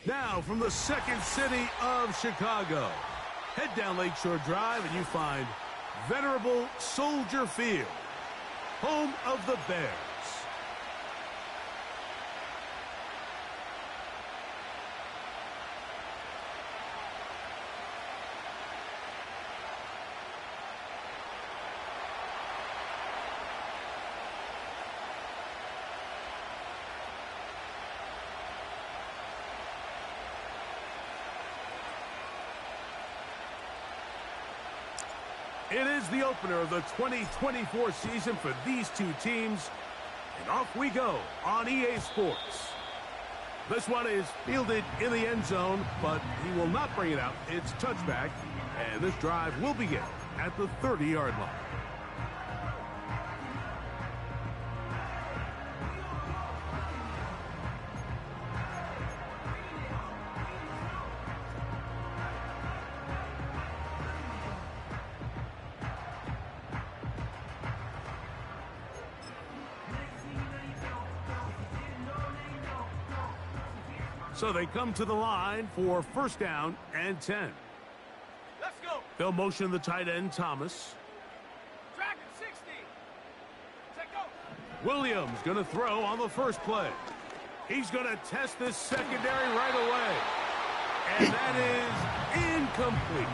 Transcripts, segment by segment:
Now, from the second city of Chicago, head down Lakeshore Drive and you find venerable Soldier Field, home of the Bears. It is the opener of the 2024 season for these two teams. And off we go on EA Sports. This one is fielded in the end zone, but he will not bring it out. It's touchback, and this drive will begin at the 30-yard line. So they come to the line for first down and 10. Let's go. They'll motion the tight end, Thomas. Track at 60. Take go. Williams going to throw on the first play. He's going to test this secondary right away. And that is incomplete.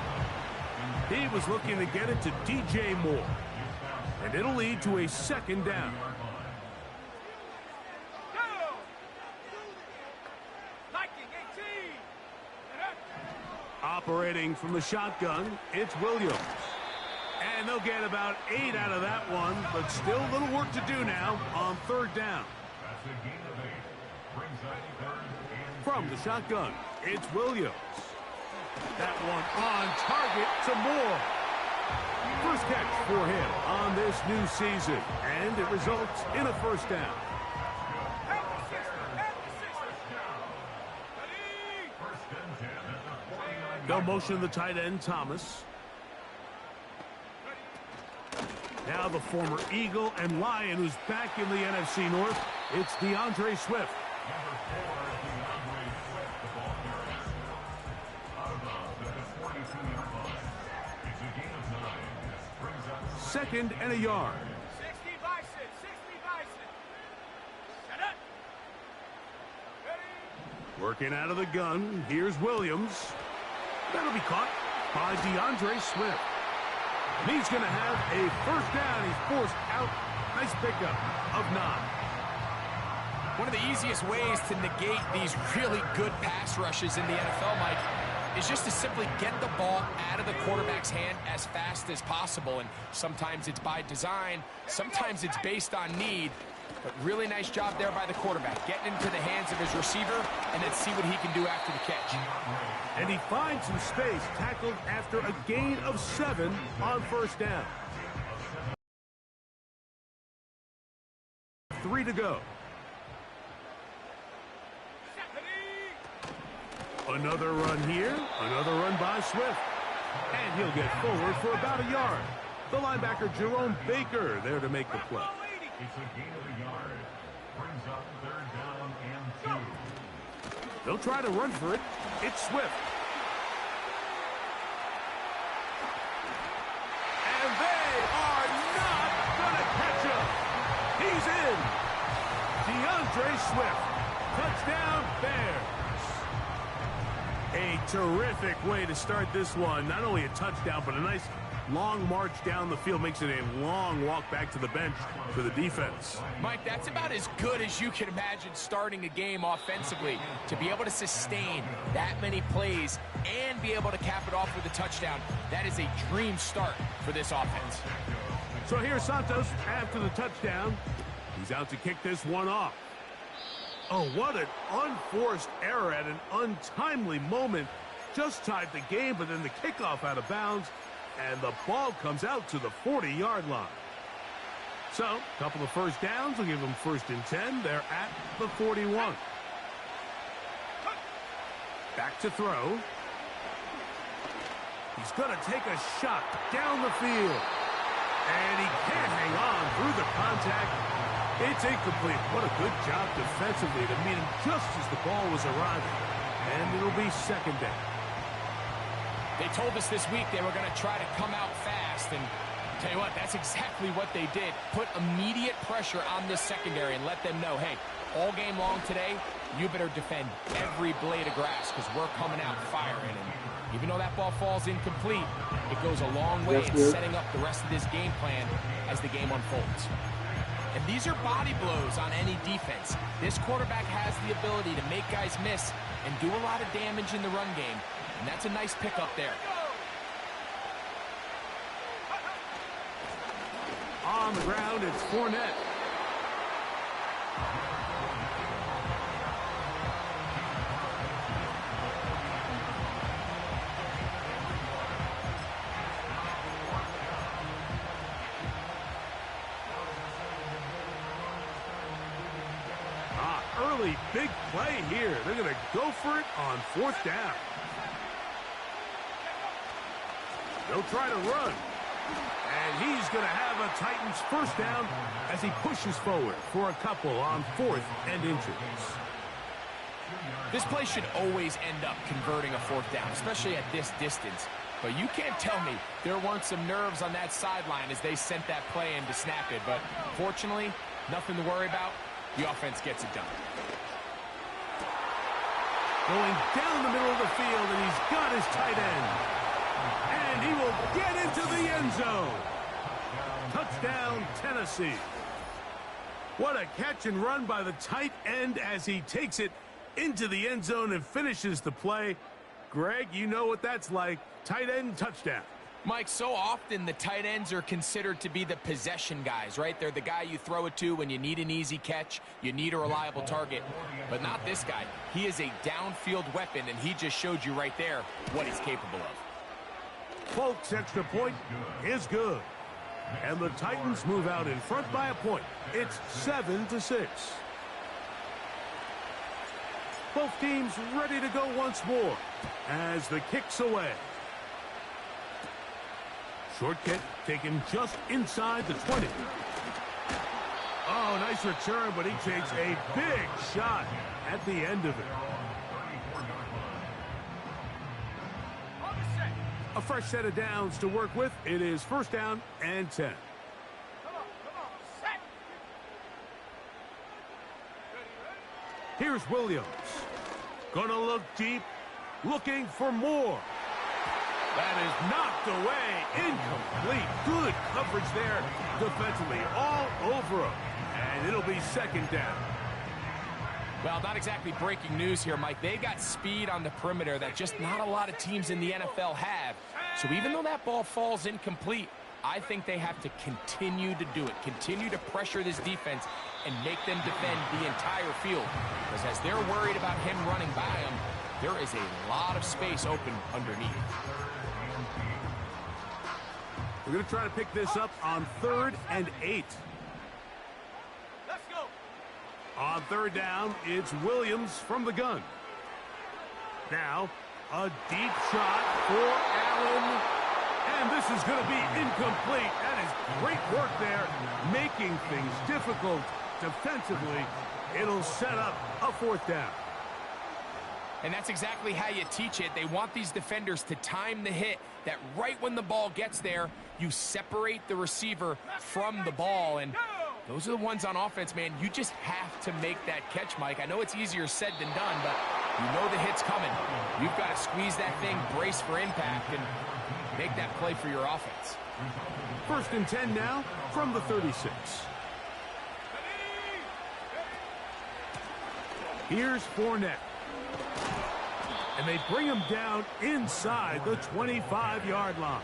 He was looking to get it to DJ Moore. And it'll lead to a second down. Operating from the shotgun, it's Williams. And they'll get about 8 out of that one, but still a little work to do now on third down. From the shotgun, it's Williams. That one on target to Moore. First catch for him on this new season, and it results in a first down. They'll motion the tight end, Thomas. Now the former Eagle and Lion who's back in the NFC North. It's DeAndre Swift. Second and a yard. 60 Bison, 60 Bison. Set up. Ready. Working out of the gun, here's Williams. That'll be caught by DeAndre Swift. And he's going to have a first down. He's forced out. Nice pickup of 9. One of the easiest ways to negate these really good pass rushes in the NFL, Mike, is just to simply get the ball out of the quarterback's hand as fast as possible. And sometimes it's by design, sometimes it's based on need. But really nice job there by the quarterback, getting into the hands of his receiver, and then see what he can do after the catch. And he finds some space, tackled after a gain of 7 on first down. 3 to go. Another run here, another run by Swift. And he'll get forward for about a yard. The linebacker, Jerome Baker, there to make the play. It's a gain of a yard. Brings up third down and 2. They'll try to run for it. It's Swift. And they are not going to catch him. He's in. DeAndre Swift. Touchdown, Bears. A terrific way to start this one. Not only a touchdown, but a nice long march down the field. Makes it a long walk back to the bench for the defense. Mike, that's about as good as you can imagine starting a game offensively. To be able to sustain that many plays and be able to cap it off with a touchdown, that is a dream start for this offense. So here's Santos after the touchdown. He's out to kick this one off. Oh, what an unforced error at an untimely moment. Just tied the game, but then the kickoff out of bounds. And the ball comes out to the 40-yard line. So, a couple of first downs will give them first and 10. They're at the 41. Back to throw. He's going to take a shot down the field. And he can't hang on through the contact. It's incomplete. What a good job defensively to meet him just as the ball was arriving. And it'll be second down. They told us this week they were going to try to come out fast, and tell you what, that's exactly what they did. Put immediate pressure on this secondary and let them know, hey, all game long today, you better defend every blade of grass because we're coming out firing. And even though that ball falls incomplete, it goes a long way in setting up the rest of this game plan as the game unfolds. And these are body blows on any defense. This quarterback has the ability to make guys miss and do a lot of damage in the run game. And that's a nice pickup there. On the ground, it's Fournette. Early big play here. They're going to go for it on fourth down. They'll try to run. And he's going to have a Titans first down as he pushes forward for a couple on fourth and inches. This play should always end up converting a fourth down, especially at this distance. But you can't tell me there weren't some nerves on that sideline as they sent that play in to snap it. But fortunately, nothing to worry about. The offense gets it done. Going down the middle of the field, and he's got his tight end. And he will get into the end zone. Touchdown, Tennessee. What a catch and run by the tight end as he takes it into the end zone and finishes the play. Greg, you know what that's like. Tight end touchdown. Mike, so often the tight ends are considered to be the possession guys, right? They're the guy you throw it to when you need an easy catch, you need a reliable target. But not this guy. He is a downfield weapon, and he just showed you right there what he's capable of. Folks, extra point is good. And the Titans move out in front by a point. It's 7-6. Both teams ready to go once more as the kick's away. Short kick taken just inside the 20. Oh, nice return, but he takes a big shot at the end of it. A fresh set of downs to work with. It is first down and 10. Here's Williams. Gonna look deep, looking for more. That is knocked away, incomplete. Good coverage there defensively, all over him. And it'll be second down. Well, not exactly breaking news here, Mike. They got speed on the perimeter that just not a lot of teams in the NFL have. So even though that ball falls incomplete, I think they have to continue to do it. Continue to pressure this defense and make them defend the entire field. Because as they're worried about him running by them, there is a lot of space open underneath. We're going to try to pick this up on 3rd and 8. Let's go. On third down, it's Williams from the gun. Now, a deep shot for Allen. And this is going to be incomplete. That is great work there, making things difficult defensively. It'll set up a fourth down. And that's exactly how you teach it. They want these defenders to time the hit, that right when the ball gets there, you separate the receiver from the ball. And those are the ones on offense, man. You just have to make that catch, Mike. I know it's easier said than done, but you know the hit's coming. You've got to squeeze that thing, brace for impact, and make that play for your offense. First and 10 now from the 36. Here's Fournette. And they bring him down inside the 25-yard line.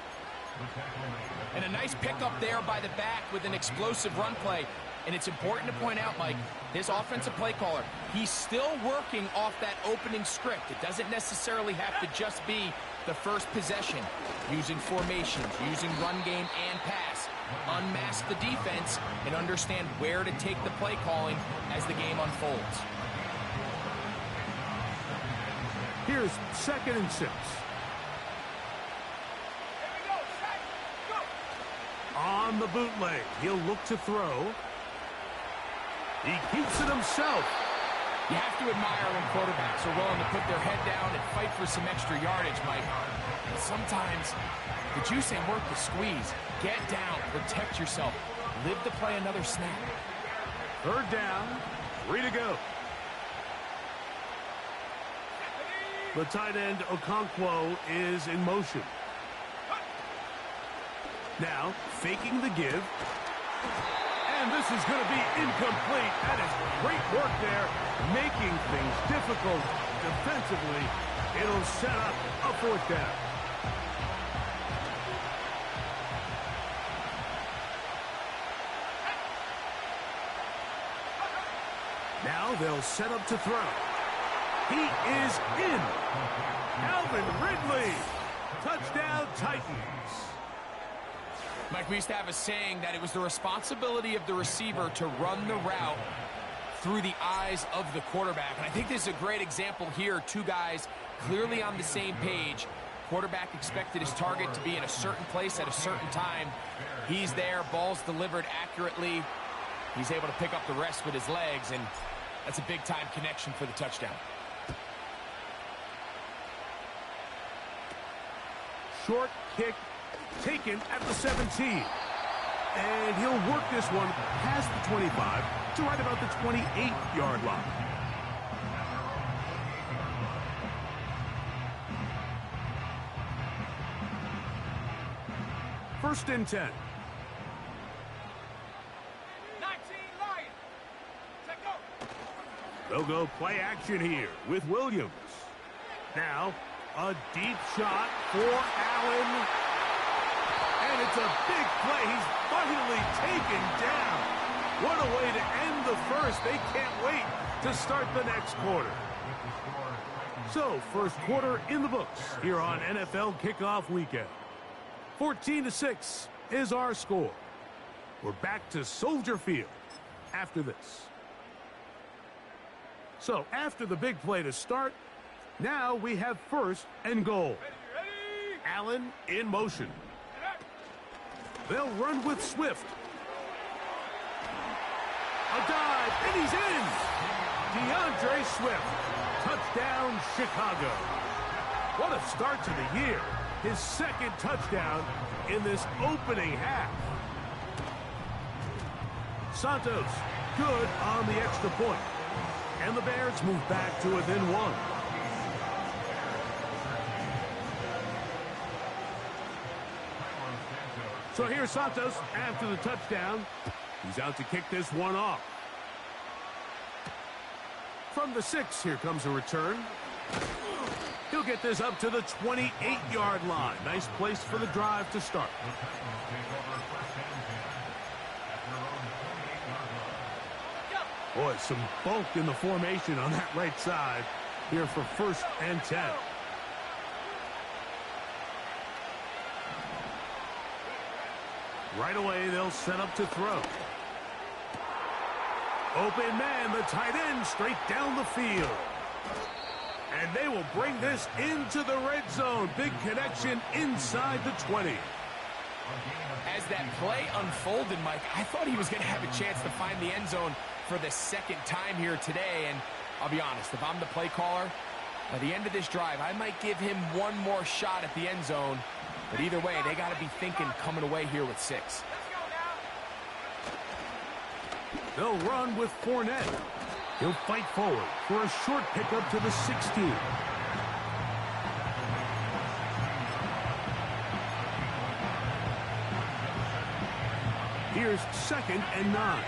And a nice pickup there by the back with an explosive run play. And it's important to point out, Mike, his offensive play caller, he's still working off that opening script. It doesn't necessarily have to just be the first possession. Using formations, using run game and pass. Unmask the defense and understand where to take the play calling as the game unfolds. Here's 2nd and 6. On the bootleg, he'll look to throw. He keeps it himself. You have to admire when quarterbacks are willing to put their head down and fight for some extra yardage, Mike. But sometimes the juice ain't worth the squeeze. Get down, protect yourself, live to play another snap. Third down, 3 to go. The tight end, Okonkwo, is in motion. Now, faking the give. And this is going to be incomplete. That is great work there, making things difficult defensively. It'll set up a fourth down. Now they'll set up to throw. He is in. Calvin Ridley. Touchdown, Titans. Mike, we used to have a saying that it was the responsibility of the receiver to run the route through the eyes of the quarterback. And I think this is a great example here. Two guys clearly on the same page. Quarterback expected his target to be in a certain place at a certain time. He's there. Ball's delivered accurately. He's able to pick up the rest with his legs, and that's a big-time connection for the touchdown. Short kick taken at the 17. And he'll work this one past the 25 to right about the 28-yard line. First and 10. 19 Lions. Set go. They'll go play action here with Williams. Now, a deep shot for Allen. And it's a big play. He's finally taken down. What a way to end the first. They can't wait to start the next quarter. So, first quarter in the books here on NFL Kickoff Weekend. 14-6 is our score. We're back to Soldier Field after this. So, after the big play to start, now we have first and goal. Ready. Allen in motion. They'll run with Swift. A dive, and he's in. DeAndre Swift. Touchdown, Chicago. What a start to the year. His second touchdown in this opening half. Santos, good on the extra point. And the Bears move back to within one. So here's Santos after the touchdown. He's out to kick this one off. From the 6, here comes a return. He'll get this up to the 28-yard line. Nice place for the drive to start. Boy, some bulk in the formation on that right side here for first and 10. Right away, they'll set up to throw. Open man, the tight end, straight down the field. And they will bring this into the red zone. Big connection inside the 20. As that play unfolded, Mike, I thought he was going to have a chance to find the end zone for the second time here today. And I'll be honest, if I'm the play caller, by the end of this drive, I might give him one more shot at the end zone. But either way, they got to be thinking coming away here with 6. Let's go now. They'll run with Fournette. He'll fight forward for a short pickup to the 16. Here's second and 9.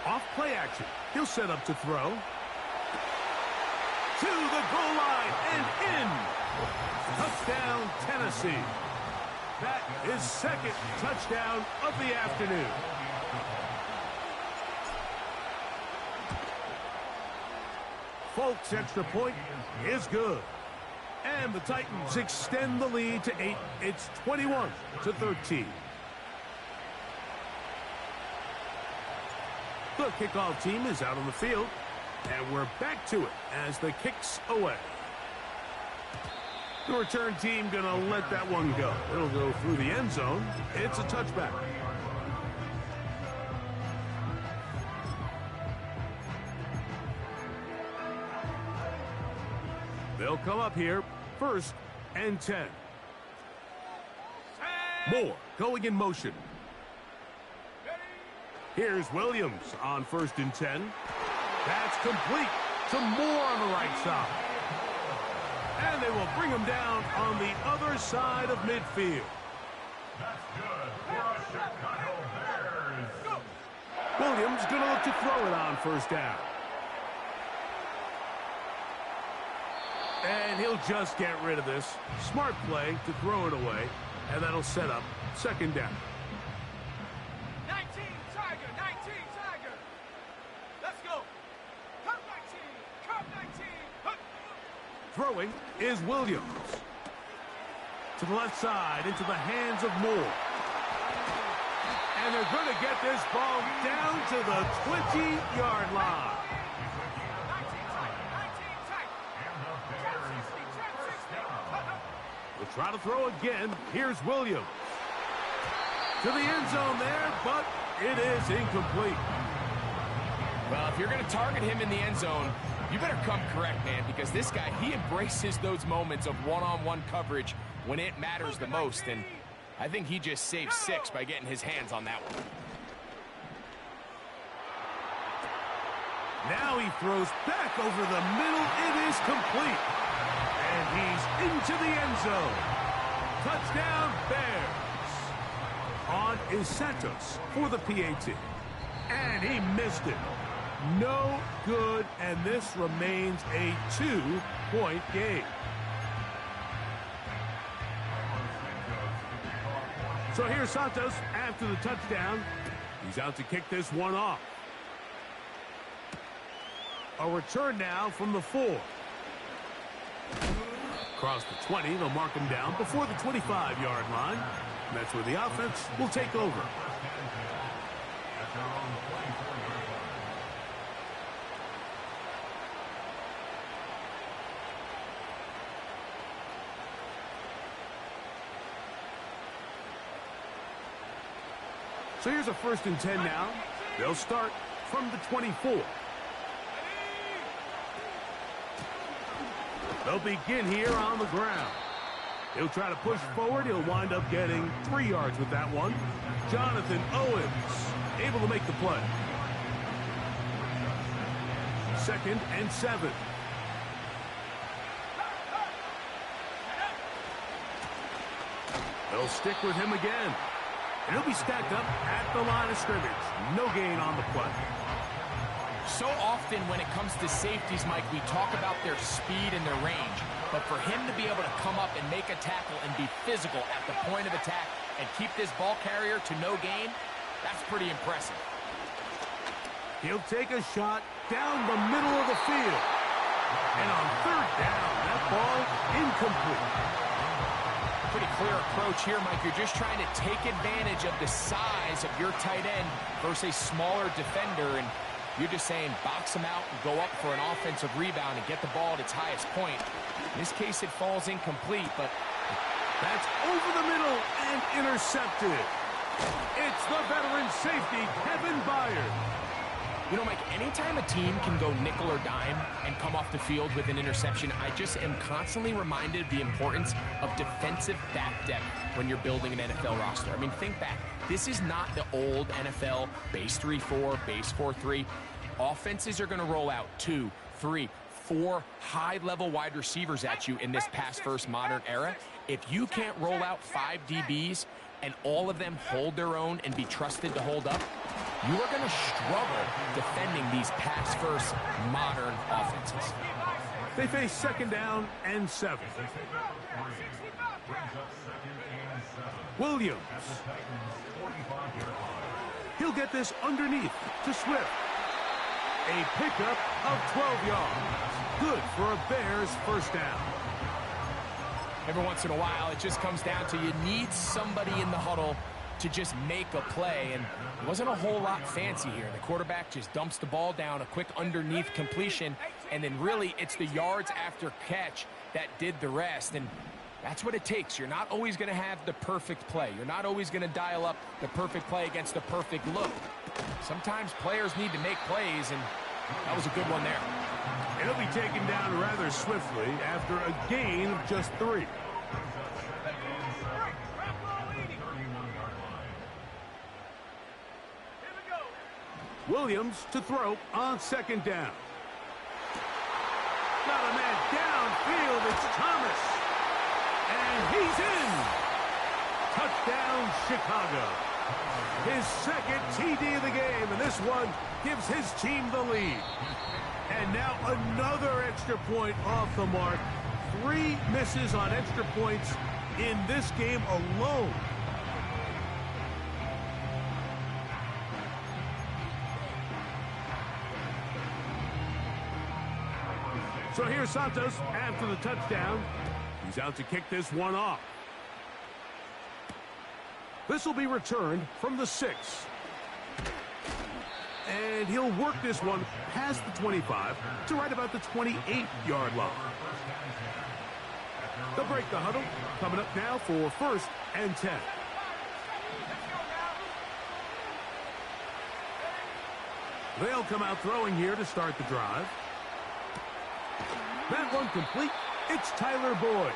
Off play action. He'll set up to throw. To the goal line and in. Touchdown, Tennessee. That is second touchdown of the afternoon. Folks' extra point is good. And the Titans extend the lead to 8. It's 21-13. The kickoff team is out on the field. And we're back to it as the kick's away. The return team going to let that one go. It'll go through the end zone. It's a touchback. They'll come up here, 1st and 10. Moore going in motion. Here's Williams on 1st and 10. That's complete to Moore on the right side. And they will bring him down on the other side of midfield. That's good for a Chicago Bears. Williams going to look to throw it on 1st down. And he'll just get rid of this. Smart play to throw it away. And that'll set up 2nd down. 19, Tiger, 19, Tiger. Let's go. Come 19, come 19. Hup. Throwing is Williams. To the left side, into the hands of Moore. And they're going to get this ball down to the 20-yard line. 19, Tiger. And the Bears 10, 60. We'll try to throw again. Here's Williams. To the end zone there, but it is incomplete. Well, if you're going to target him in the end zone, you better come correct, man, because this guy, he embraces those moments of one-on-one coverage when it matters the most, and I think he just saved 6 by getting his hands on that one. Now he throws back over the middle. It is complete. And he's into the end zone. Touchdown, Bears. On is Santos for the PAT. And he missed it. No good, and this remains a 2-point game. So here's Santos after the touchdown. He's out to kick this one off. A return now from the 4. Across the 20, they'll mark him down before the 25-yard line. And that's where the offense will take over. So here's a 1st and 10 now. They'll start from the 24. They'll begin here on the ground. He'll try to push forward. He'll wind up getting 3 yards with that one. Jonathan Owens able to make the play. 2nd and 7. They'll stick with him again. And he'll be stacked up at the line of scrimmage. No gain on the play. So often when it comes to safeties, Mike, we talk about their speed and their range. But for him to be able to come up and make a tackle and be physical at the point of attack and keep this ball carrier to no gain, that's pretty impressive. He'll take a shot down the middle of the field. And on 3rd down, that ball incomplete. Pretty clear approach here, Mike. You're just trying to take advantage of the size of your tight end versus a smaller defender, and you're just saying box him out and go up for an offensive rebound and get the ball at its highest point. In this case, it falls incomplete, but that's over the middle and intercepted. It's the veteran safety, Kevin Byard. You know, Mike, anytime a team can go nickel or dime and come off the field with an interception, I just am constantly reminded of the importance of defensive back depth when you're building an NFL roster. I mean, think back. This is not the old NFL base 3-4, base 4-3. Offenses are going to roll out 2, 3, 4 high-level wide receivers at you in this pass-first modern era. If you can't roll out 5 DBs and all of them hold their own and be trusted to hold up, you are going to struggle defending these pass-first modern offenses. They face 2nd down and 7. Williams. He'll get this underneath to Swift. A pickup of 12 yards. Good for a Bears 1st down. Every once in a while, it just comes down to you need somebody in the huddle to just make a play, and it wasn't a whole lot fancy here. The quarterback just dumps the ball down, a quick underneath completion, and then really it's the yards after catch that did the rest, and that's what it takes. You're not always going to have the perfect play. You're not always going to dial up the perfect play against the perfect look. Sometimes players need to make plays, and That was a good one there. He'll be taken down rather swiftly after a gain of just 3. Williams to throw on 2nd down. Got a man downfield. It's Thomas. And he's in. Touchdown, Chicago. His 2nd TD of the game, and this one gives his team the lead. And now another extra point off the mark. 3 misses on extra points in this game alone. So here's Santos after the touchdown. He's out to kick this one off. This will be returned from the 6. And he'll work this one past the 25 to right about the 28-yard line. They'll break the huddle. Coming up now for 1st and 10. They'll come out throwing here to start the drive. That one complete. It's Tyler Boyd.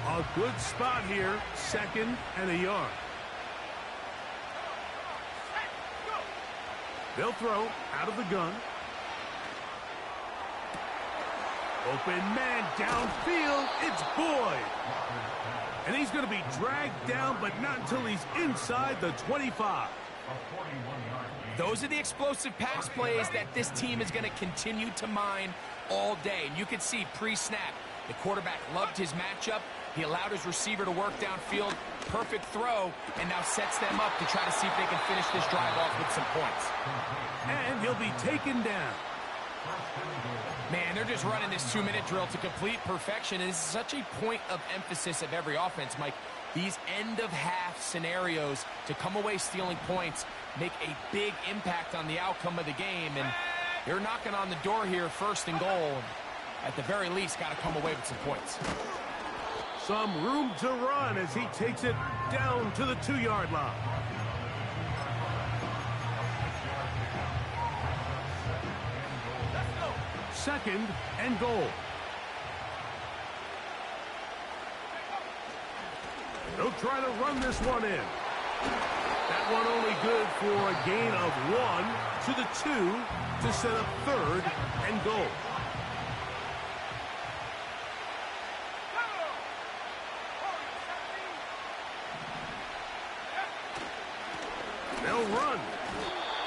A good spot here, 2nd and a yard. They'll throw out of the gun. Open man downfield. It's Boyd. And he's going to be dragged down, but not until he's inside the 25. Those are the explosive pass plays that this team is going to continue to mine all day. And you can see pre-snap, the quarterback loved his matchup. He allowed his receiver to work downfield. Perfect throw, and now sets them up to try to see if they can finish this drive off with some points. And he'll be taken down. Man, they're just running this 2-minute drill to complete perfection. And this is such a point of emphasis of every offense, Mike. These end-of-half scenarios to come away stealing points make a big impact on the outcome of the game. And they're knocking on the door here, 1st and goal. At the very least, got to come away with some points. Some room to run as he takes it down to the 2-yard line. Second and goal. They'll try to run this one in. That one only good for a gain of 1 to the 2 to set up 3rd and goal. They'll run.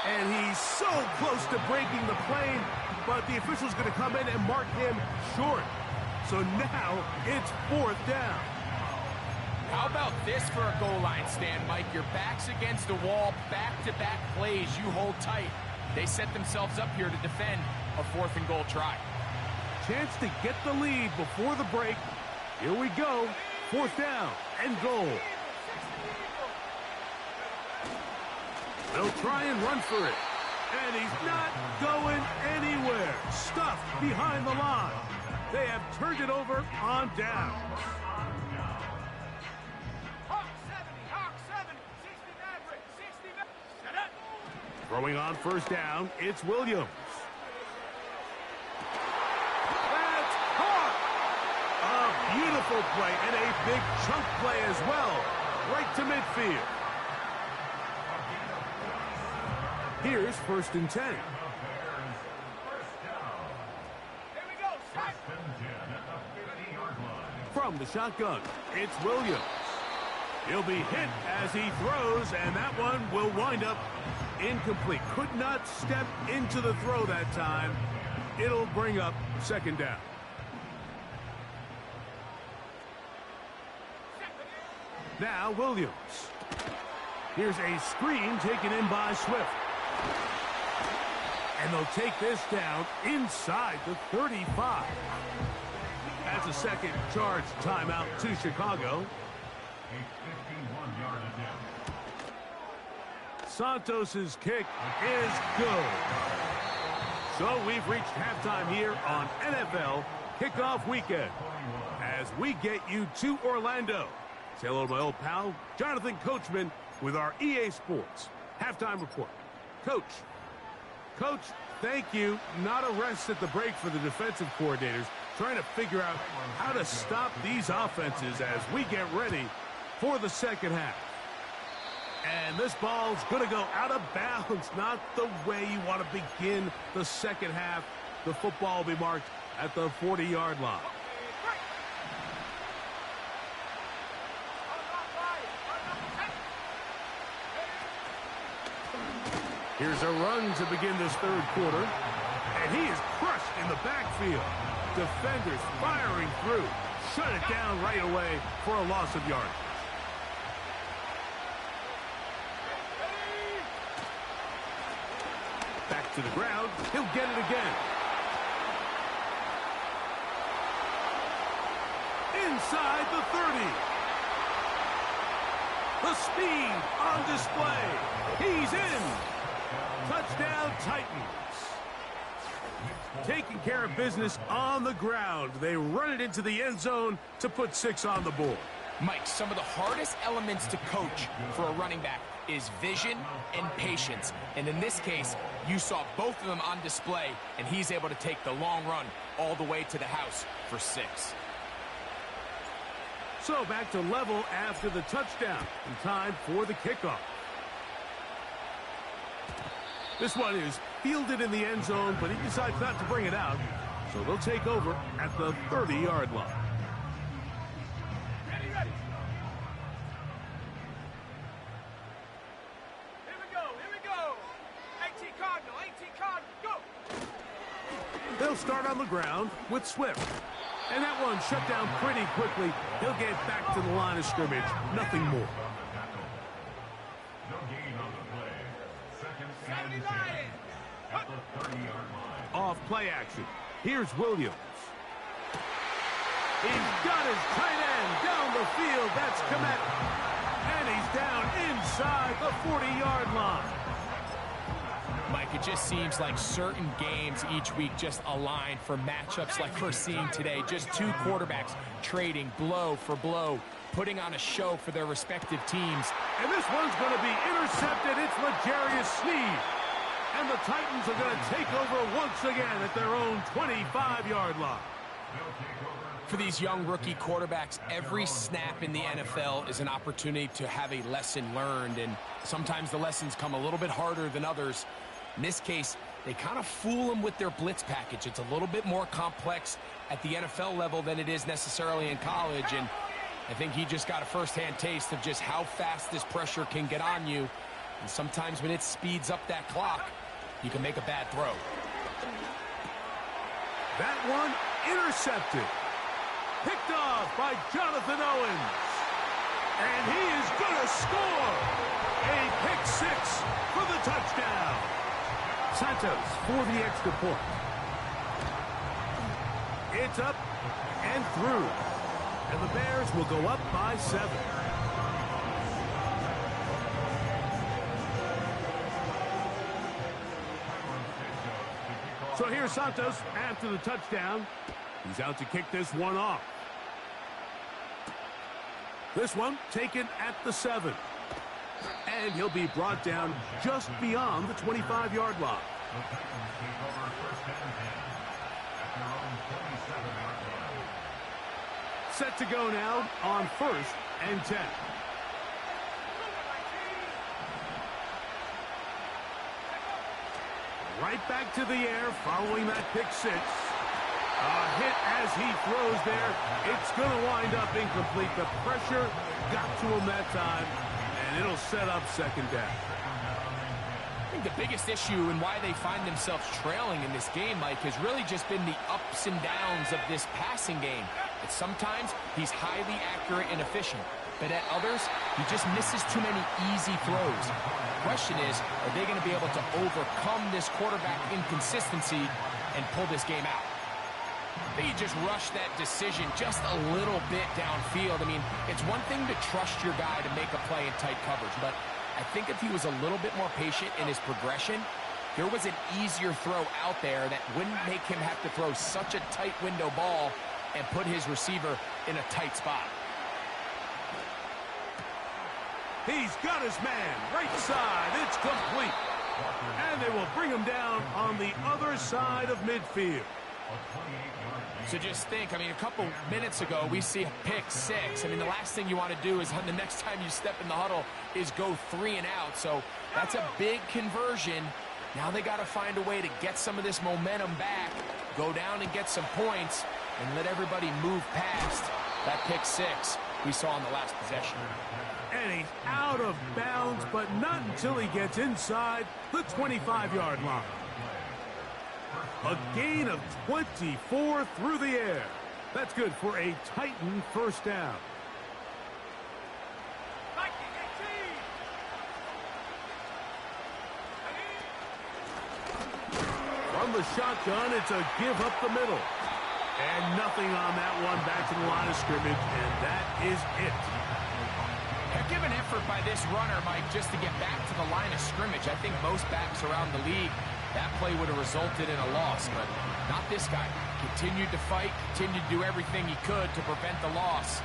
And he's so close to breaking the plane, but the official's going to come in and mark him short. So now it's 4th down. How about this for a goal line stand, Mike? Your back's against the wall, back-to-back plays, you hold tight. They set themselves up here to defend a 4th and goal try. Chance to get the lead before the break. Here we go. 4th down and goal. They'll try and run for it. And he's not going anywhere. Stuffed behind the line. They have turned it over on down. Throwing on 1st down, it's Williams. That's caught! A beautiful play and a big chunk play as well. Right to midfield. Here's 1st and 10. From the shotgun, it's Williams. He'll be hit as he throws, and that one will wind up incomplete. Could not step into the throw that time. It'll bring up 2nd down. Now Williams. Here's a screen taken in by Swift. And they'll take this down inside the 35. That's a 2nd charge timeout to Chicago. Santos's kick is good. So we've reached halftime here on NFL Kickoff Weekend as we get you to Orlando. Say hello to my old pal, Jonathan Coachman, with our EA Sports Halftime Report. Coach, thank you. Not a rest at the break for the defensive coordinators, trying to figure out how to stop these offenses as we get ready for the second half. And this ball's going to go out of bounds, not the way you want to begin the second half. The football will be marked at the 40-yard line. Here's a run to begin this third quarter, and he is crushed in the backfield. Defenders firing through. Shut it down right away for a loss of yardage. Back to the ground. He'll get it again. Inside the 30. The speed on display. He's in. Touchdown, Titans. Taking care of business on the ground. They run it into the end zone to put 6 on the board. Mike, some of the hardest elements to coach for a running back is vision and patience. And in this case, you saw both of them on display, and he's able to take the long run all the way to the house for 6. So back to level after the touchdown. In time for the kickoff. This one is fielded in the end zone, but he decides not to bring it out. So they'll take over at the 30-yard line. Ready. Here we go. 18 Cardinal, go. They'll start on the ground with Swift. And that one shut down pretty quickly. He'll get back to the line of scrimmage. Nothing more. No gain on the play. Second and 10 at the 30-yard line. Off play action. Here's Williams. He's got his tight end down the field. That's Kmet. And he's down inside the 40-yard line. Mike, it just seems like certain games each week just align for matchups like we're seeing today. Just two quarterbacks trading blow for blow, putting on a show for their respective teams. And this one's going to be intercepted. It's L'Jarius Sneed. And the Titans are going to take over once again at their own 25-yard line. For these young rookie quarterbacks, every snap in the NFL is an opportunity to have a lesson learned, and sometimes the lessons come a little bit harder than others. In this case, they kind of fool them with their blitz package. It's a little bit more complex at the NFL level than it is necessarily in college, and I think he just got a first-hand taste of just how fast this pressure can get on you, and sometimes when it speeds up that clock, you can make a bad throw. That one intercepted. Picked off by Jonathan Owens. And he is going to score. A pick 6 for the touchdown. Santos for the extra point. It's up and through. And the Bears will go up by 7. So here's Santos after the touchdown. He's out to kick this one off. This one taken at the 7. And he'll be brought down just beyond the 25-yard line. Set to go now on 1st and 10. Right back to the air following that pick 6. A hit as he throws there. It's going to wind up incomplete. The pressure got to him that time, and it'll set up second down. I think the biggest issue and why they find themselves trailing in this game, Mike, has really just been the ups and downs of this passing game. That sometimes he's highly accurate and efficient, but at others, he just misses too many easy throws. The question is, are they going to be able to overcome this quarterback inconsistency and pull this game out? I think he just rushed that decision just a little bit downfield. I mean, it's one thing to trust your guy to make a play in tight coverage, but I think if he was a little bit more patient in his progression, there was an easier throw out there that wouldn't make him have to throw such a tight window ball and put his receiver in a tight spot. He's got his man, right side, it's complete. And they will bring him down on the other side of midfield. So just think, I mean, a couple minutes ago, we see a pick six. I mean, the last thing you want to do is the next time you step in the huddle is go 3 and out. So that's a big conversion. Now they got to find a way to get some of this momentum back, go down and get some points, and let everybody move past that pick six we saw in the last possession. And he's out of bounds, but not until he gets inside the 25-yard line. A gain of 24 through the air. That's good for a Titan first down. From the shotgun, it's a give up the middle. And nothing on that one, back to the line of scrimmage, and that is it. Give an effort by this runner, Mike, just to get back to the line of scrimmage. I think most backs around the league, that play would have resulted in a loss, but not this guy. Continued to fight, continued to do everything he could to prevent the loss,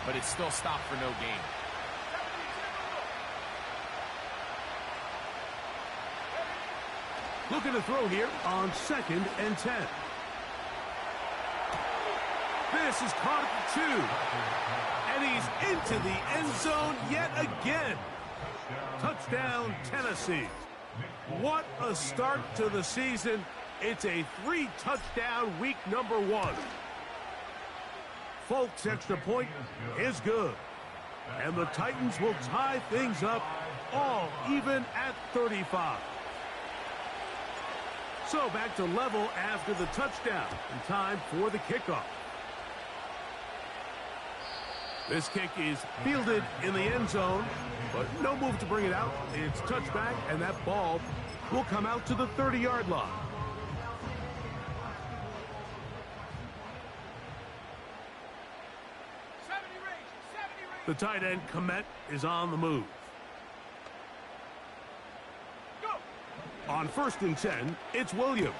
but it still stopped for no gain. Looking to throw here on 2nd and 10. This is caught at the 2. And he's into the end zone yet again. Touchdown, Tennessee. What a start to the season. It's a 3-touchdown week number 1. Folks' extra point is good. And the Titans will tie things up all even at 35. So back to level after the touchdown. And time for the kickoff. This kick is fielded in the end zone, but no move to bring it out. It's touchback, and that ball will come out to the 30-yard line. The tight end, Komet, is on the move. On 1st and 10, it's Williams.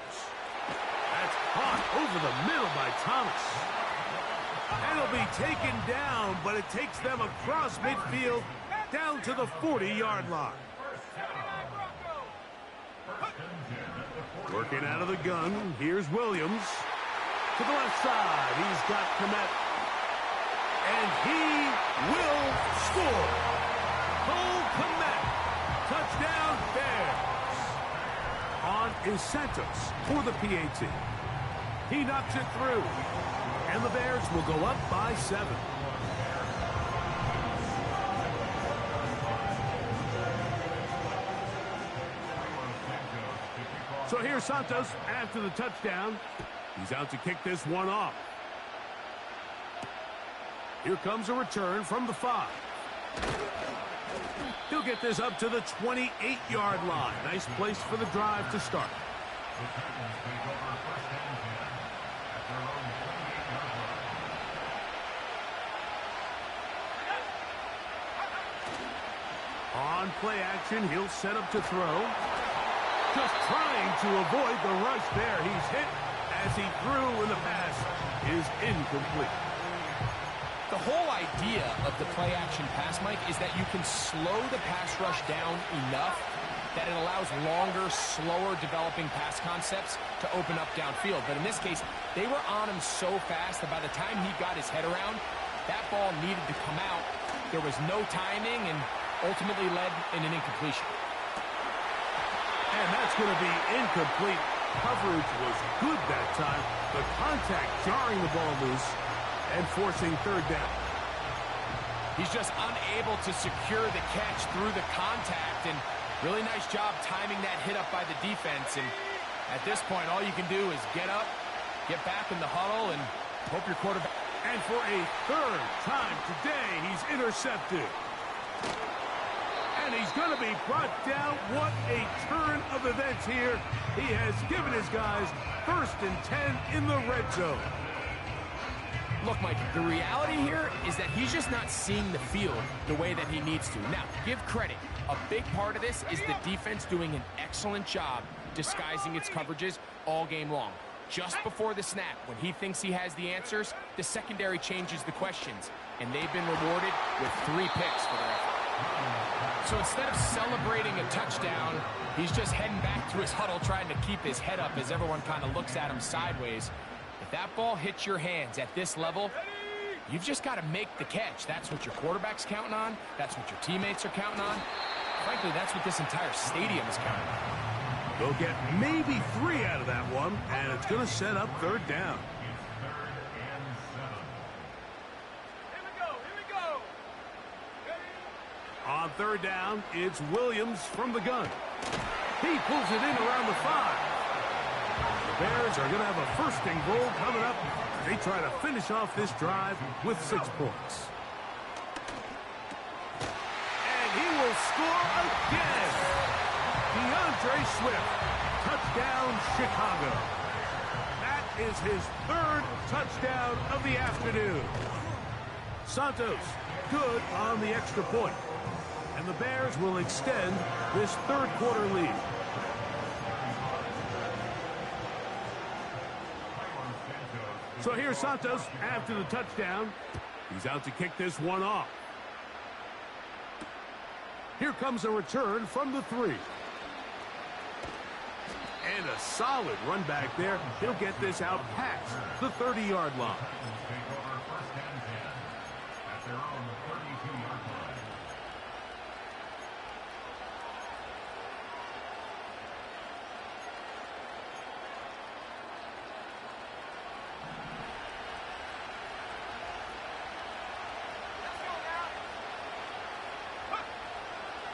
That's caught over the middle by Thomas. And it'll be taken down, but it takes them across midfield down to the 40-yard line. Working out of the gun, here's Williams. To the left side, he's got Komet. And he will score. Cole Komet. Touchdown Bears. On is Santos for the PAT. He knocks it through. And the Bears will go up by 7. So here's Santos after the touchdown. He's out to kick this one off. Here comes a return from the 5. He'll get this up to the 28-yard line. Nice place for the drive to start. On play action, he'll set up to throw. Just trying to avoid the rush there. He's hit as he threw, and the pass is incomplete. The whole idea of the play action pass, Mike, is that you can slow the pass rush down enough that it allows longer, slower developing pass concepts to open up downfield. But in this case, they were on him so fast that by the time he got his head around, that ball needed to come out. There was no timing and ultimately led in an incompletion. And that's going to be incomplete. Coverage was good that time. The contact jarring the ball loose and forcing 3rd down. He's just unable to secure the catch through the contact, and really nice job timing that hit up by the defense. And at this point, all you can do is get up, get back in the huddle, and hope your quarterback... And for a 3rd time today, he's intercepted. And he's going to be brought down. What a turn of events here. He has given his guys 1st and 10 in the red zone. Look, Mike, the reality here is that he's just not seeing the field the way that he needs to. Now, give credit. A big part of this is the defense doing an excellent job disguising its coverages all game long. Just before the snap, when he thinks he has the answers, the secondary changes the questions, and they've been rewarded with 3 picks for their effort. So instead of celebrating a touchdown, he's just heading back to his huddle trying to keep his head up as everyone kind of looks at him sideways. If that ball hits your hands at this level, you've just got to make the catch. That's what your quarterback's counting on. That's what your teammates are counting on. Frankly, that's what this entire stadium is counting on. They'll get maybe 3 out of that one, and it's going to set up 3rd down. Here we go. On 3rd down, it's Williams from the gun. He pulls it in around the 5. The Bears are going to have a 1st and goal coming up. They try to finish off this drive with 6 points. And he will score again. DeAndre Swift, touchdown Chicago. That is his 3rd touchdown of the afternoon. Santos, good on the extra point. And the Bears will extend this 3rd quarter lead. So here's Santos after the touchdown. He's out to kick this one off. Here comes a return from the 3. And a solid run back there. He'll get this out past the 30-yard line.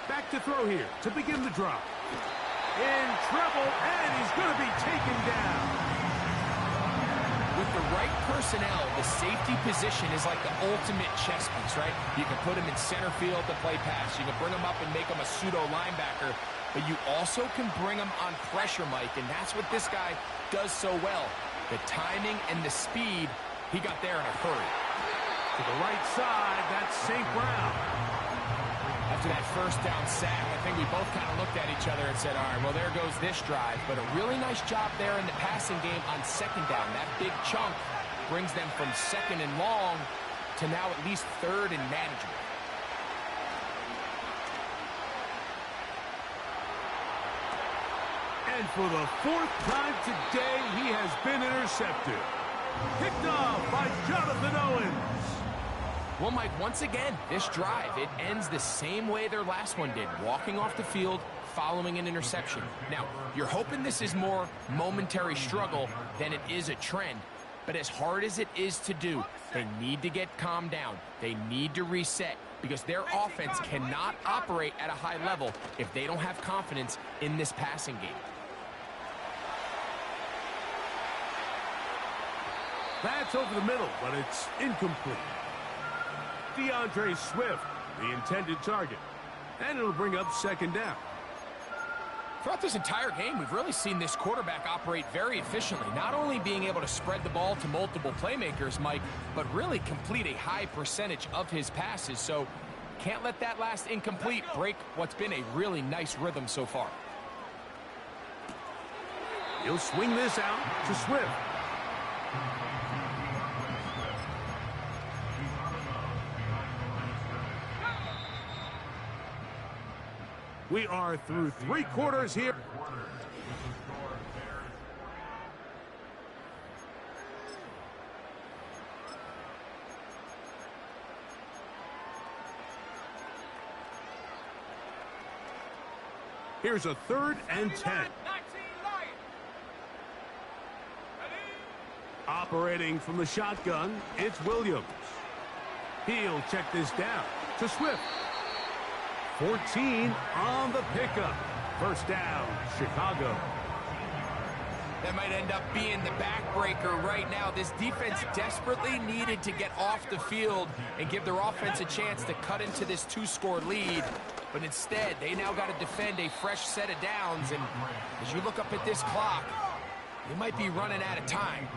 Back to throw here to begin the drop. In trouble, and he's going to be taken down. With the right personnel, the safety position is like the ultimate chess piece, right? You can put him in center field to play pass. You can bring him up and make him a pseudo linebacker, but you also can bring him on pressure, Mike, and that's what this guy does so well. The timing and the speed, he got there in a hurry. To the right side, that's St. Brown. After that 1st down sack, I think we both kind of looked at each other and said, all right, well, there goes this drive. But a really nice job there in the passing game on 2nd down. That big chunk brings them from 2nd and long to now at least 3rd and manageable. And for the 4th time today, he has been intercepted. Picked off by Jonathan Owens. Well, Mike, once again, this drive, it ends the same way their last one did, walking off the field, following an interception. Now, you're hoping this is more momentary struggle than it is a trend, but as hard as it is to do, they need to get calmed down. They need to reset because their offense cannot operate at a high level if they don't have confidence in this passing game. That's over the middle, but it's incomplete. DeAndre Swift, the intended target. And it'll bring up 2nd down. Throughout this entire game, we've really seen this quarterback operate very efficiently, not only being able to spread the ball to multiple playmakers, Mike, but really complete a high percentage of his passes. So can't let that last incomplete break what's been a really nice rhythm so far. He'll swing this out to Swift. We are through 3 quarters here. Here's a 3rd and 10. Operating from the shotgun, it's Williams. He'll check this down to Swift. 14 on the pickup. 1st down, Chicago. That might end up being the backbreaker right now. This defense desperately needed to get off the field and give their offense a chance to cut into this 2-score lead. But instead, they now got to defend a fresh set of downs. And as you look up at this clock, you might be running out of time.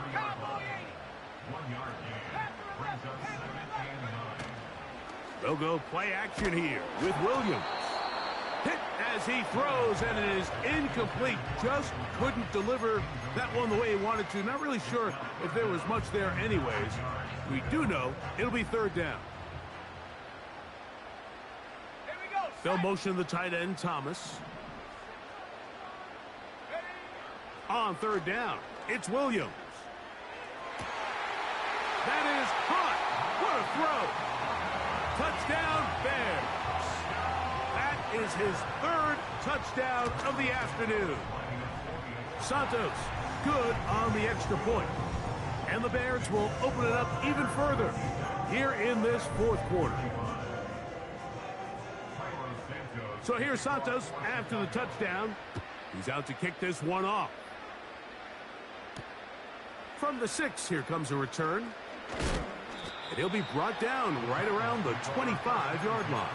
They'll go play action here with Williams. Hit as he throws, and it is incomplete. Just couldn't deliver that one the way he wanted to. Not really sure if there was much there anyways. We do know it'll be third down. Here we go. They'll motion the tight end, Thomas. On third down, it's Williams. That is caught. What a throw. Touchdown, Bears. That is his third touchdown of the afternoon. Santos, good on the extra point. And the Bears will open it up even further here in this fourth quarter. So here's Santos after the touchdown. He's out to kick this one off. From the 6, here comes a return. And he'll be brought down right around the 25-yard line.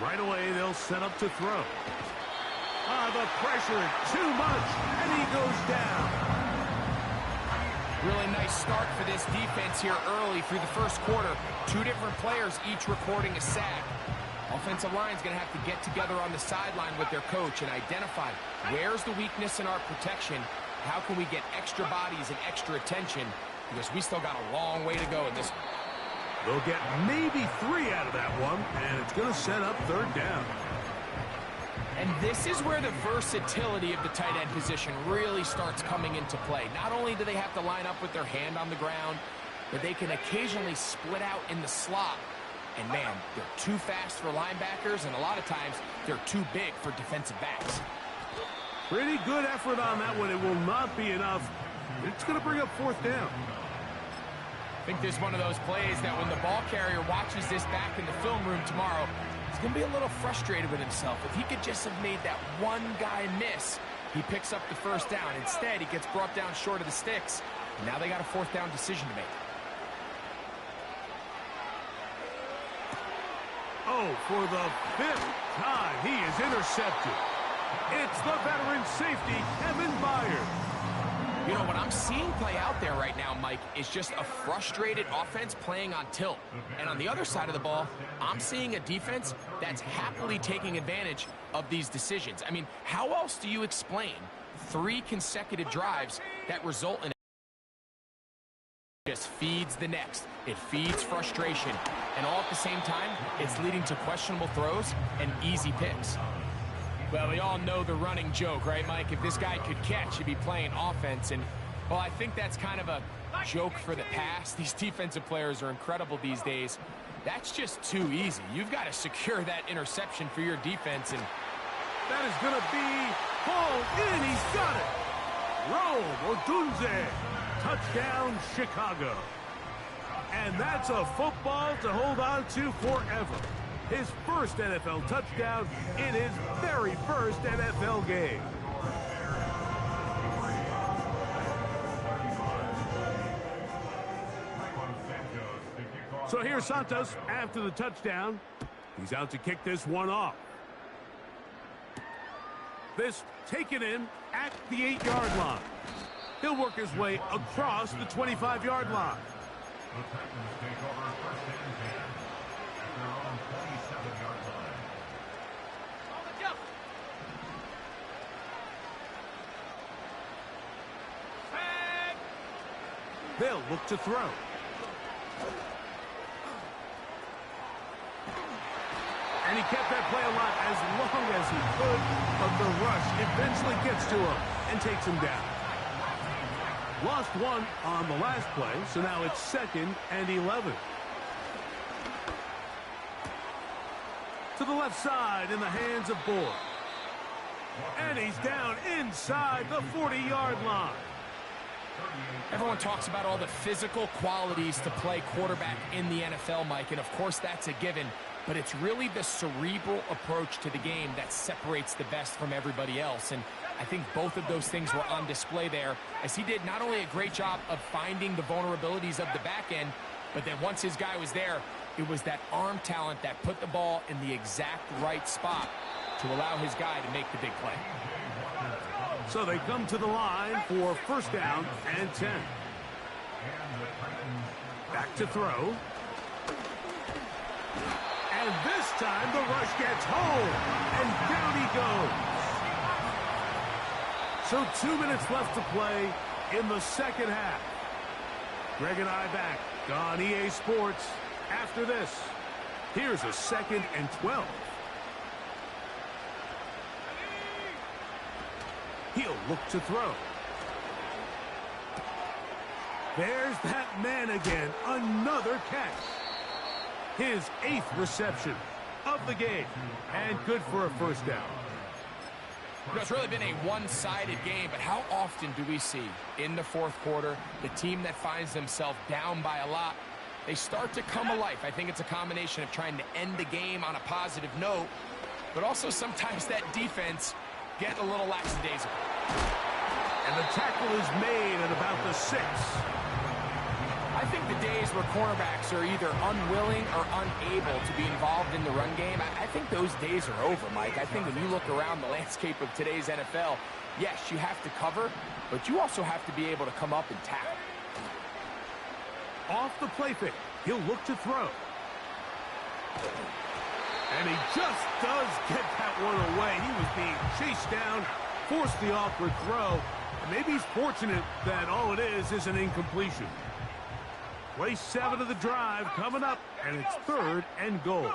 Right away, they'll set up to throw. The pressure, too much, and he goes down. Really nice start for this defense here early through the first quarter. 2 different players, each recording a sack. Offensive line's going to have to get together on the sideline with their coach and identify where's the weakness in our protection. How can we get extra bodies and extra attention? Because we still got a long way to go in this one. They'll get maybe 3 out of that one, and it's going to set up third down. And this is where the versatility of the tight end position really starts coming into play. Not only do they have to line up with their hand on the ground, but they can occasionally split out in the slot. And man, they're too fast for linebackers, and a lot of times they're too big for defensive backs. Pretty good effort on that one. It will not be enough. It's going to bring up fourth down. I think this is one of those plays that when the ball carrier watches this back in the film room tomorrow, he's going to be a little frustrated with himself. If he could just have made that one guy miss, he picks up the first down. Instead, he gets brought down short of the sticks. And now they got a fourth down decision to make. Oh, for the 5th time, he is intercepted. It's the veteran safety, Kevin Byard. You know, what I'm seeing play out there right now, Mike, is just a frustrated offense playing on tilt. And on the other side of the ball, I'm seeing a defense that's happily taking advantage of these decisions. I mean, how else do you explain 3 consecutive drives that result in just feeds the next? It feeds frustration. And all at the same time, it's leading to questionable throws and easy picks. Well, we all know the running joke, right, Mike? If this guy could catch, he'd be playing offense. And, well, I think that's kind of a joke for the past. These defensive players are incredible these days. That's just too easy. You've got to secure that interception for your defense. And that is going to be pulled in. He's got it. Rome Odunze. Touchdown, Chicago. And that's a football to hold on to forever. His first NFL touchdown in his very first NFL game. So here's Santos after the touchdown. He's out to kick this one off. This taken in at the 8-yard line. He'll work his way across the 25-yard line. The Titans take over first and 10 at their own 27-yard line. They'll look to throw. And he kept that play alive as long as he could, but the rush eventually gets to him and takes him down. Lost 1 on the last play, so now it's 2nd and 11. To the left side in the hands of Boyd. And he's down inside the 40-yard line. Everyone talks about all the physical qualities to play quarterback in the NFL, Mike, and of course that's a given, but it's really the cerebral approach to the game that separates the best from everybody else, and I think both of those things were on display there, as he did not only a great job of finding the vulnerabilities of the back end, but then once his guy was there, it was that arm talent that put the ball in the exact right spot to allow his guy to make the big play. So they come to the line for first down and 10. Back to throw. And this time the rush gets home. And down he goes. So 2 minutes left to play in the second half. Greg and I back on EA Sports after this. Here's a 2nd and 12. He'll look to throw. There's that man again. Another catch. His 8th reception of the game. And good for a first down. You know, it's really been a one-sided game, but how often do we see in the fourth quarter the team that finds themselves down by a lot, they start to come alive? I think it's a combination of trying to end the game on a positive note, but also sometimes that defense getting a little lackadaisical. And the tackle is made at about the 6. I think the days where cornerbacks are either unwilling or unable to be involved in the run game, I think those days are over, Mike. I think when you look around the landscape of today's NFL, yes, you have to cover, but you also have to be able to come up and tackle. Off the play fake, he'll look to throw. And he just does get that one away. He was being chased down, forced the awkward throw. And maybe he's fortunate that all it is an incompletion. Play 7 of the drive coming up, and it's 3rd and goal.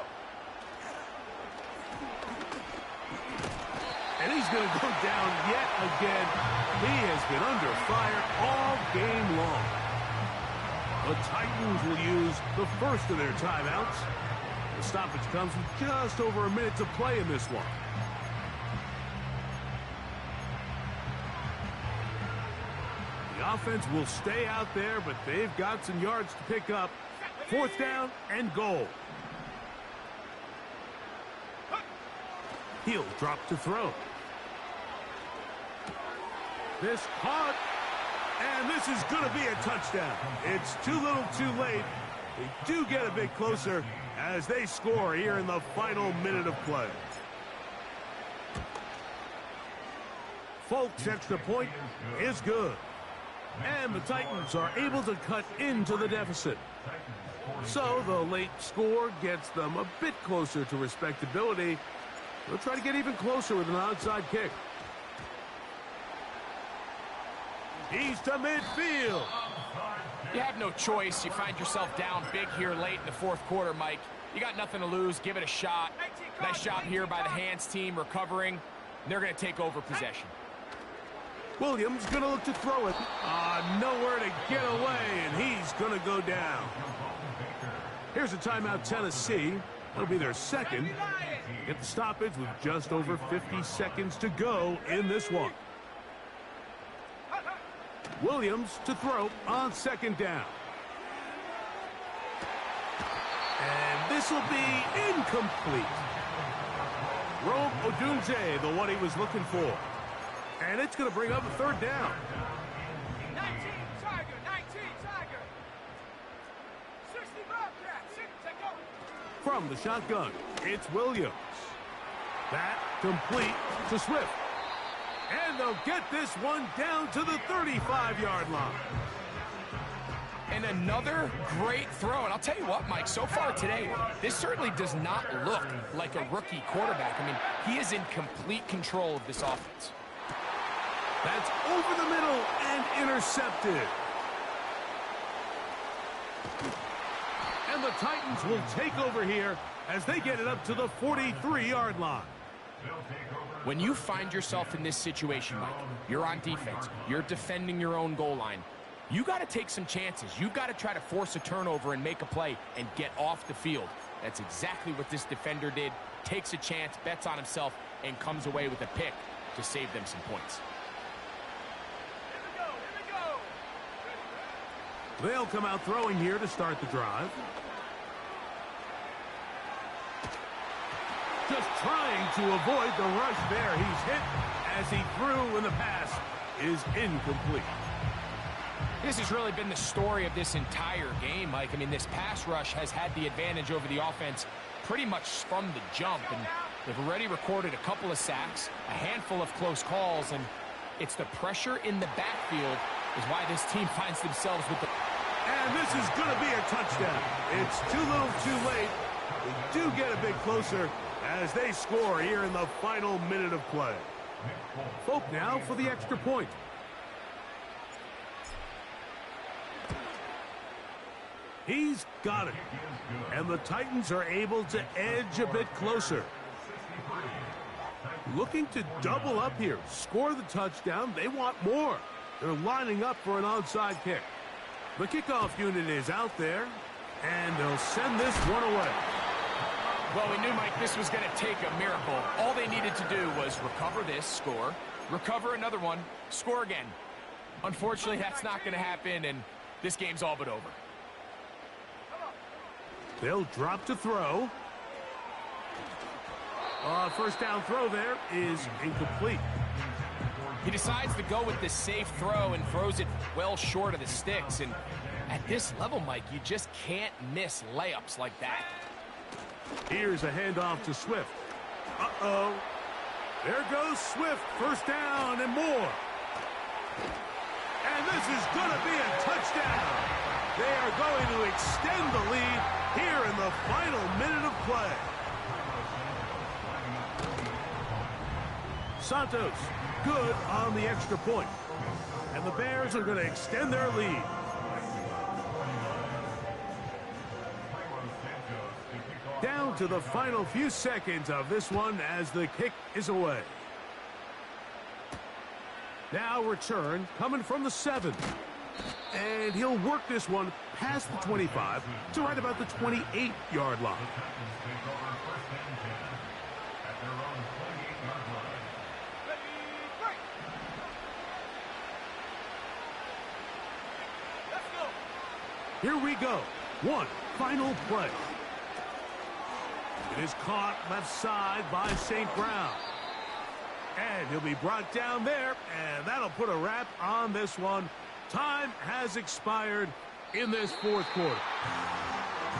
And he's going to go down yet again. He has been under fire all game long. The Titans will use the first of their timeouts. The stoppage comes with just over a minute to play in this one. The offense will stay out there, but they've got some yards to pick up. 4th down and goal. He'll drop to throw. This caught, and this is going to be a touchdown. It's too little too late. They do get a bit closer as they score here in the final minute of play. Folks' extra point is good. And the Titans are able to cut into the deficit. So the late score gets them a bit closer to respectability. They'll try to get even closer with an onside kick. He's to midfield. You have no choice. You find yourself down big here late in the fourth quarter, Mike. You got nothing to lose. Give it a shot. Nice job here by the hands team recovering. They're going to take over possession. Williams going to look to throw it. Nowhere to get away, and he's going to go down. Here's a timeout, Tennessee. That'll be their 2nd. Get the stoppage with just over 50 seconds to go in this one. Williams to throw on 2nd down. And this will be incomplete. Rome Odunze, the one he was looking for. And it's going to bring up a 3rd down. 19 Tiger, 19 Tiger. 60 Bobcat, 6, take over. From the shotgun, it's Williams. That complete to Swift. And they'll get this one down to the 35-yard line. And another great throw. And I'll tell you what, Mike, so far today, this certainly does not look like a rookie quarterback. I mean, he is in complete control of this offense. That's over the middle and intercepted. And the Titans will take over here as they get it up to the 43-yard line. When you find yourself in this situation, Mike, you're on defense, you're defending your own goal line, you got to take some chances. You've got to try to force a turnover and make a play and get off the field. That's exactly what this defender did. Takes a chance, bets on himself, and comes away with a pick to save them some points. They'll come out throwing here to start the drive. Just trying to avoid the rush there. He's hit as he threw, and the pass is incomplete. This has really been the story of this entire game, Mike. I mean, this pass rush has had the advantage over the offense pretty much from the jump, and they've already recorded a couple of sacks, a handful of close calls, and It's the pressure in the backfield is why this team finds themselves with the... And this is going to be a touchdown. It's too little too late. They do get a bit closer as they score here in the final minute of play. Folk now for the extra point. He's got it. And the Titans are able to edge a bit closer. Looking to double up here. Score the touchdown. They want more. They're lining up for an onside kick. The kickoff unit is out there, and they'll send this one away. Well, we knew, Mike, this was going to take a miracle. All they needed to do was recover this, score, recover another one, score again. Unfortunately, that's not going to happen, and this game's all but over. They'll drop to throw. First down throw there is incomplete. He decides to go with the safe throw and throws it well short of the sticks. And at this level, Mike, you just can't miss layups like that. Here's a handoff to Swift. Uh-oh. There goes Swift. First down and more. And this is going to be a touchdown. They are going to extend the lead here in the final minute of play. Santos, good on the extra point. And the Bears are going to extend their lead. Down to the final few seconds of this one as the kick is away. Now return coming from the 7. And he'll work this one past the 25 to right about the 28-yard line. Here we go. One final play. It is caught left side by St. Brown. And he'll be brought down there, and that'll put a wrap on this one. Time has expired in this fourth quarter.